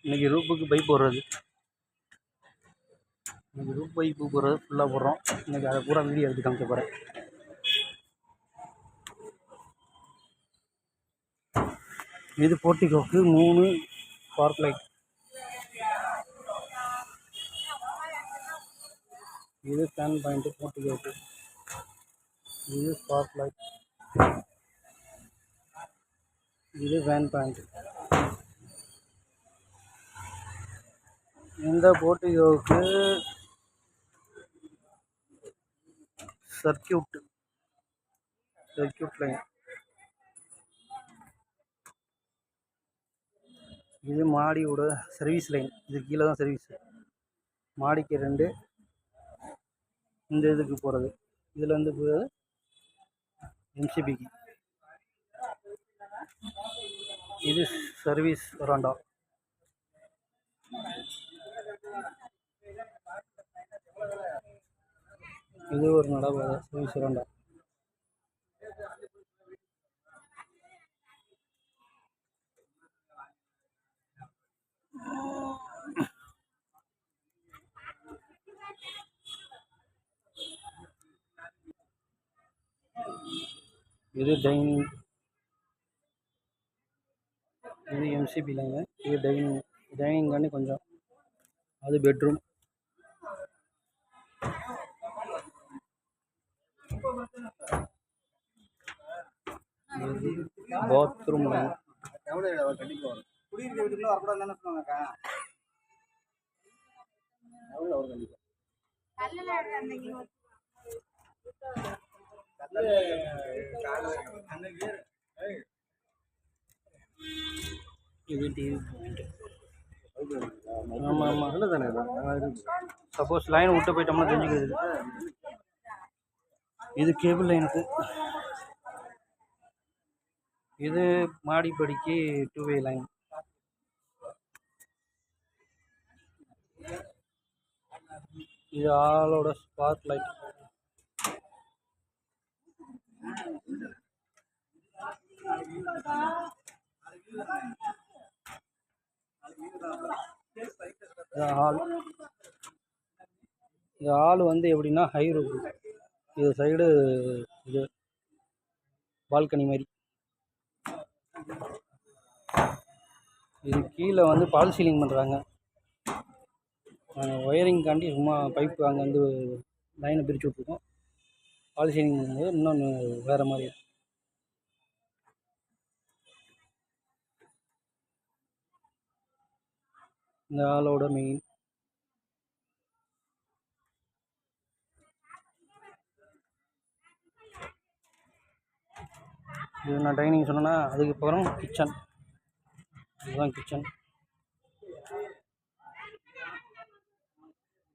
இன்றைக்கி ரூப்புக்கு பைப் போடுறது. இன்றைக்கி ரூப் பைப்பு போடுறது ஃபுல்லாக போடுறோம். இன்றைக்கி அதை பூரா வீடியோ எடுத்து காமிக்க போகிறேன். இது போர்ட்டிகோக்கு 3 ஸ்பார்க் லைட். இது ஃபேன் பாயிண்ட்டு போர்ட்டிகோக்கு. இது ஸ்பார்க் லைட். இது ஃபேன் பாயிண்ட். இந்த போர்ட்டிகோவுக்கு சர்க்கியூட் லைன். இது மாடியோட சர்வீஸ் லைன். இது கீழே தான் சர்வீஸ். மாடிக்கு 2, இந்த இதுக்கு போகிறது. இதில் வந்து போகிறது எம்சிபிக்கு. இது சர்வீஸ் வராண்டா. இது ஒரு நடப்பாதை சர்வீஸ் வராண்டா. இது டைனிங். இது எம்சிபி லைனு. இது டைனிங் காண்டி கொஞ்சம். அது பெட்ரூம். இது பாத்ரூம் லைன். இது டிவி பாயிண்ட். ஆமாம் இல்லை தானே. சப்போஸ் லைன் விட்டு போயிட்டோம்னா தெரிஞ்சுக்கிறது. இது கேபிள் லைனுக்கு. இது மாடிப்படிக்கு 2-வே லைன். இது ஆளோட ஸ்பார்க் லைட். இந்த ஹால் வந்து எப்படின்னா ஹை ரூஃப். இது சைடு இது பால்கனி மாதிரி. இது கீழே வந்து பால் சீலிங் பண்ணுறாங்க. ஒயரிங்காண்டி சும்மா பைப்பு அங்கேருந்து லைனை பிரித்து விட்ருக்கோம். பால் சீலிங் பண்ணும்போது இன்னொன்று வேறு மாதிரி. இந்த ஆளோட மெயின். இது நான் டைனிங் சொன்னேன்னா அதுக்கப்புறம் கிச்சன். இதுதான் கிச்சன்.